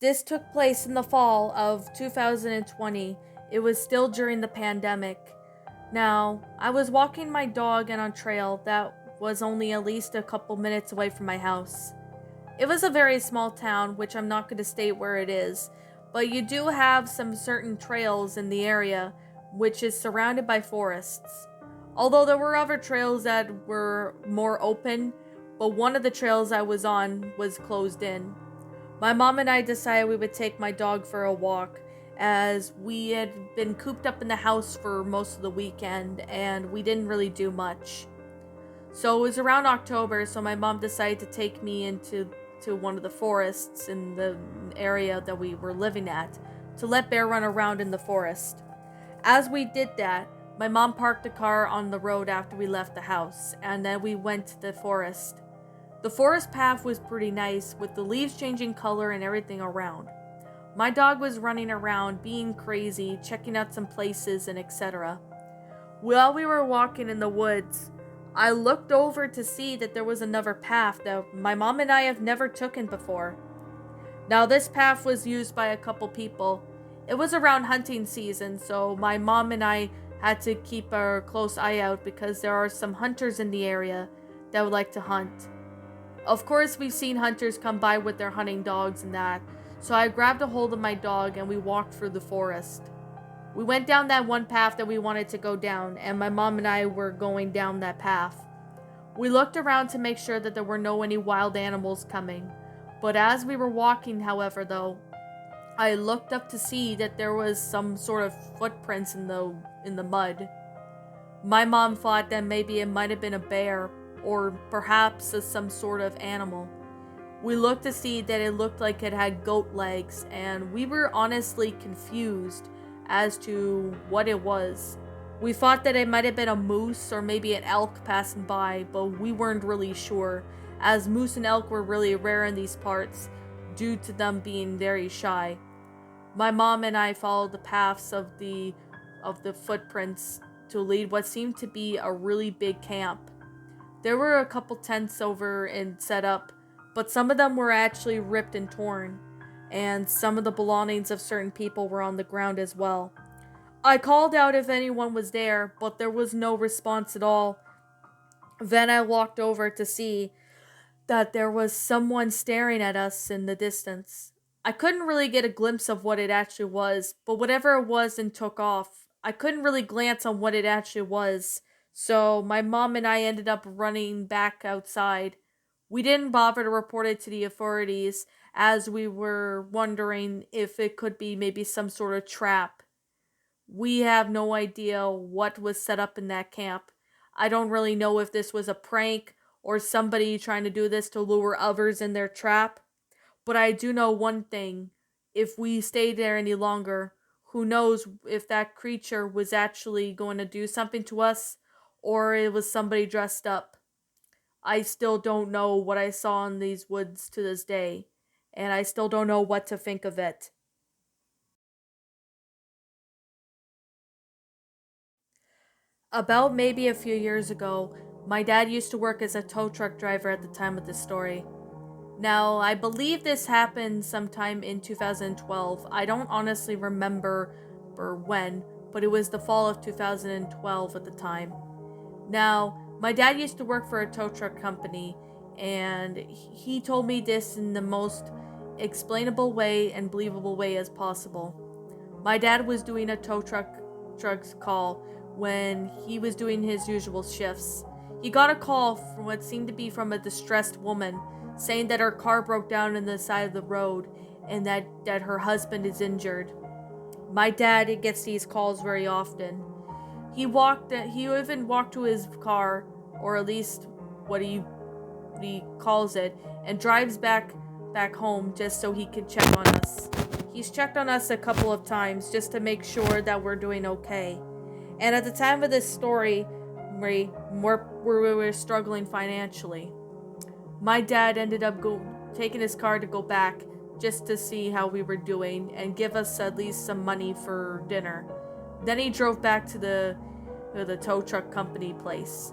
This took place in the fall of 2020. It was still during the pandemic. Now, I was walking my dog on a trail that was only at least a couple minutes away from my house. It was a very small town, which I'm not going to state where it is, but you do have some certain trails in the area, which is surrounded by forests. Although there were other trails that were more open, but one of the trails I was on was closed in. My mom and I decided we would take my dog for a walk, as we had been cooped up in the house for most of the weekend and we didn't really do much. So it was around October, so my mom decided to take me into one of the forests in the area that we were living at to let Bear run around in the forest. As we did that, my mom parked the car on the road after we left the house, and then we went to the forest. The forest path was pretty nice, with the leaves changing color and everything around. My dog was running around, being crazy, checking out some places and etc. While we were walking in the woods, I looked over to see that there was another path that my mom and I have never taken before. Now, this path was used by a couple people. It was around hunting season, so my mom and I had to keep a close eye out because there are some hunters in the area that would like to hunt. Of course, we've seen hunters come by with their hunting dogs and that, so I grabbed a hold of my dog and we walked through the forest. We went down that one path that we wanted to go down, and my mom and I were going down that path. We looked around to make sure that there were no any wild animals coming. But as we were walking, however, though, I looked up to see that there was some sort of footprints in the mud. My mom thought that maybe it might have been a bear or perhaps some sort of animal. We looked to see that it looked like it had goat legs, and we were honestly confused as to what it was. We thought that it might have been a moose or maybe an elk passing by, but we weren't really sure, as moose and elk were really rare in these parts due to them being very shy. My mom and I followed the paths of the footprints to lead what seemed to be a really big camp. There were a couple tents over and set up, but some of them were actually ripped and torn, and some of the belongings of certain people were on the ground as well. I called out if anyone was there, but there was no response at all. Then I walked over to see that there was someone staring at us in the distance. I couldn't really get a glimpse of what it actually was, but whatever it was and took off. I couldn't really glance on what it actually was, so my mom and I ended up running back outside. We didn't bother to report it to the authorities, as we were wondering if it could be maybe some sort of trap. We have no idea what was set up in that camp. I don't really know if this was a prank or somebody trying to do this to lure others in their trap. But I do know one thing. If we stayed there any longer, who knows if that creature was actually going to do something to us or it was somebody dressed up. I still don't know what I saw in these woods to this day, and I still don't know what to think of it. About maybe a few years ago, my dad used to work as a tow truck driver at the time of this story. Now, I believe this happened sometime in 2012. I don't honestly remember or when, but it was the fall of 2012 at the time. Now, my dad used to work for a tow truck company, and he told me this in the most explainable way and believable way as possible. My dad was doing a truck's call when he was doing his usual shifts. He got a call from what seemed to be from a distressed woman saying that her car broke down in the side of the road and that her husband is injured. My dad gets these calls very often. He even walked to his car, or at least what he calls it, and drives back home just so he could check on us. He's checked on us a couple of times just to make sure that we're doing okay. And at the time of this story, we were struggling financially. My dad ended up taking his car to go back just to see how we were doing and give us at least some money for dinner. Then he drove back to the tow truck company place.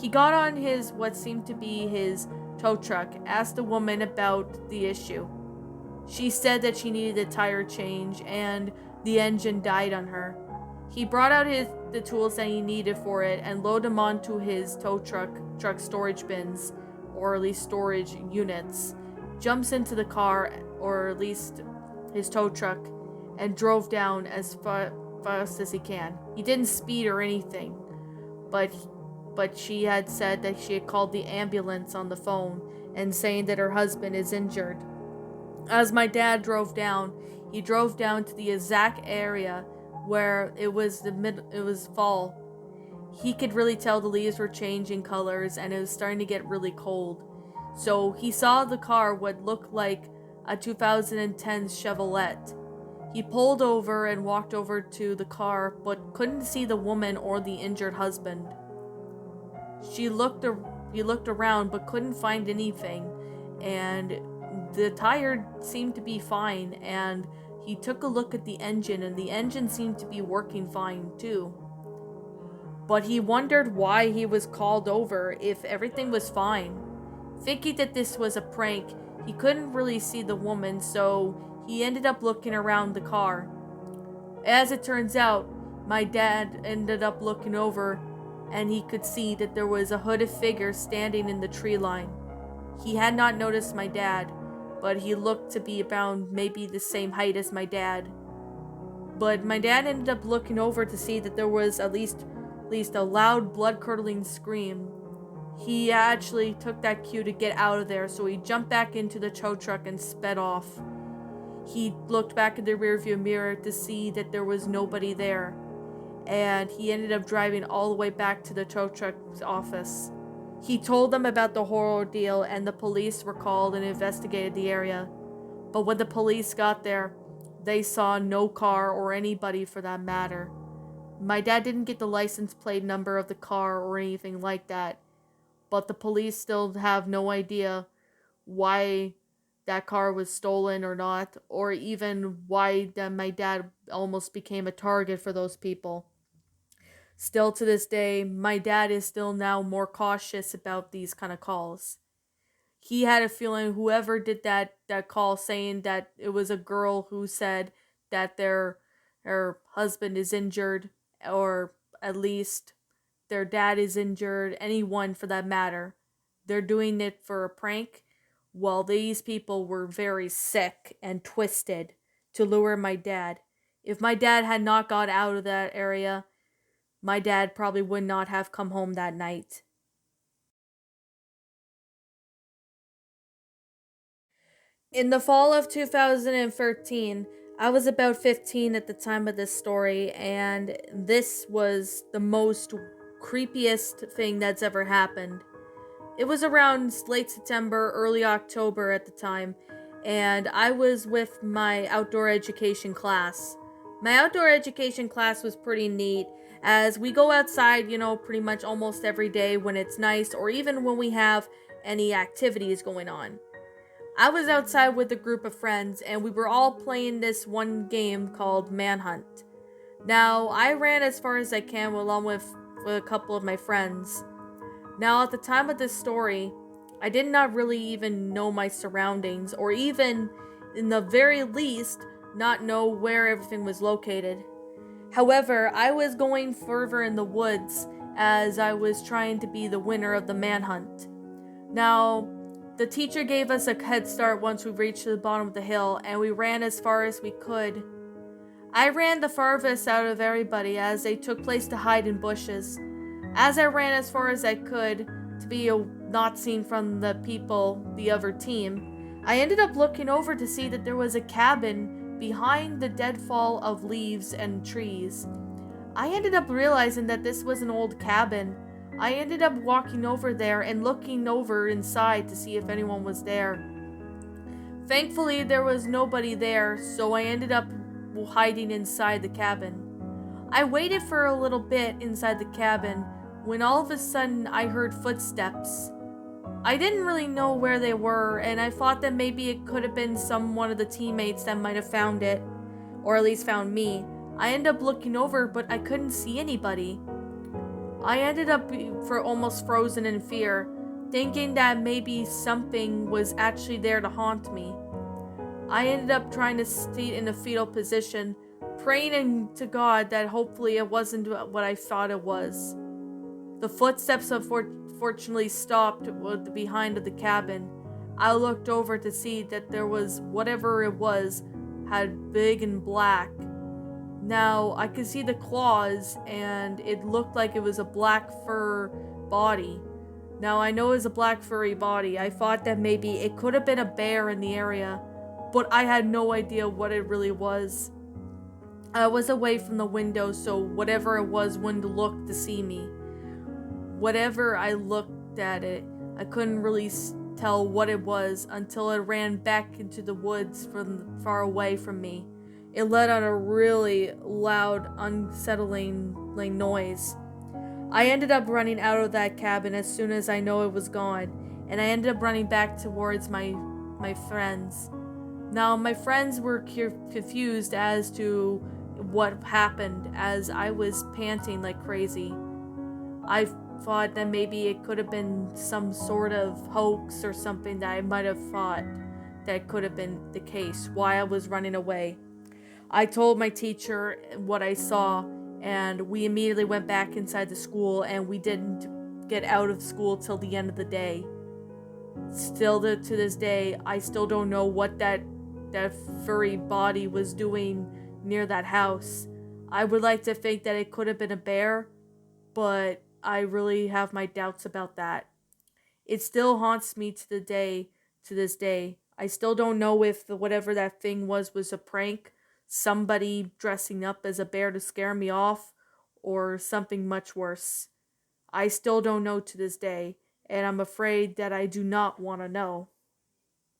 He got on his what seemed to be his tow truck, asked the woman about the issue. She said that she needed a tire change and the engine died on her. He brought out the tools that he needed for it and loaded them onto his tow truck storage bins, or at least storage units, jumps into the car, or at least his tow truck, and drove down as fast as he can. He didn't speed or anything, but she had said that she had called the ambulance on the phone and saying that her husband is injured. As my dad drove down, he drove down to the exact area where it was fall. He could really tell the leaves were changing colors and it was starting to get really cold. So he saw the car what looked like a 2010 Chevrolet. He pulled over and walked over to the car but couldn't see the woman or the injured husband. He looked around but couldn't find anything, and the tire seemed to be fine, and he took a look at the engine and the engine seemed to be working fine too. But he wondered why he was called over if everything was fine. Thinking that this was a prank, he couldn't really see the woman, so he ended up looking around the car. As it turns out, my dad ended up looking over and he could see that there was a hooded figure standing in the tree line. He had not noticed my dad, but he looked to be around maybe the same height as my dad. But my dad ended up looking over to see that there was at least a loud, blood-curdling scream. He actually took that cue to get out of there, so he jumped back into the tow truck and sped off. He looked back in the rearview mirror to see that there was nobody there, and he ended up driving all the way back to the tow truck's office. He told them about the whole ordeal, and the police were called and investigated the area. But when the police got there, they saw no car or anybody for that matter. My dad didn't get the license plate number of the car or anything like that, but the police still have no idea why that car was stolen or not, or even why my dad almost became a target for those people. Still to this day, my dad is still now more cautious about these kind of calls. He had a feeling whoever did that call saying that it was a girl who said that her husband is injured, or at least their dad is injured, anyone for that matter. They're doing it for a prank, while these people were very sick and twisted to lure my dad. If my dad had not got out of that area, my dad probably would not have come home that night. In the fall of 2013, I was about 15 at the time of this story, and this was the most creepiest thing that's ever happened. It was around late September, early October at the time, and I was with my outdoor education class. My outdoor education class was pretty neat, as we go outside, pretty much almost every day when it's nice, or even when we have any activities going on. I was outside with a group of friends, and we were all playing this one game called Manhunt. Now, I ran as far as I can along with a couple of my friends. Now, at the time of this story, I did not really even know my surroundings, or even, in the very least, not know where everything was located. However, I was going further in the woods as I was trying to be the winner of the manhunt. Now, the teacher gave us a head start once we reached the bottom of the hill, and we ran as far as we could. I ran the farthest out of everybody as they took place to hide in bushes. As I ran as far as I could to be not seen from the people, the other team, I ended up looking over to see that there was a cabin behind the deadfall of leaves and trees. I ended up realizing that this was an old cabin. I ended up walking over there and looking over inside to see if anyone was there. Thankfully, there was nobody there, so I ended up hiding inside the cabin. I waited for a little bit inside the cabin when all of a sudden I heard footsteps. I didn't really know where they were, and I thought that maybe it could have been one of the teammates that might have found it, or at least found me. I ended up looking over, but I couldn't see anybody. I ended up almost frozen in fear, thinking that maybe something was actually there to haunt me. I ended up trying to sit in a fetal position, praying to God that hopefully it wasn't what I thought it was. The footsteps unfortunately stopped behind the cabin. I looked over to see that there was whatever it was, had big and black. Now I could see the claws, and it looked like it was a black fur body. Now I know it was a black furry body. I thought that maybe it could have been a bear in the area, but I had no idea what it really was. I was away from the window, so whatever it was wouldn't look to see me. Whatever I looked at it, I couldn't really tell what it was until it ran back into the woods from far away from me. It let out a really loud, unsettling noise. I ended up running out of that cabin as soon as I know it was gone, and I ended up running back towards my friends. Now, my friends were confused as to what happened as I was panting like crazy. I thought that maybe it could have been some sort of hoax or something that I might have thought that could have been the case, why I was running away. I told my teacher what I saw, and we immediately went back inside the school, and we didn't get out of school till the end of the day. Still to this day, I still don't know what that furry body was doing near that house. I would like to think that it could have been a bear, but I really have my doubts about that. It still haunts me to this day. I still don't know if whatever that thing was a prank, somebody dressing up as a bear to scare me off, or something much worse. I still don't know to this day, and I'm afraid that I do not want to know.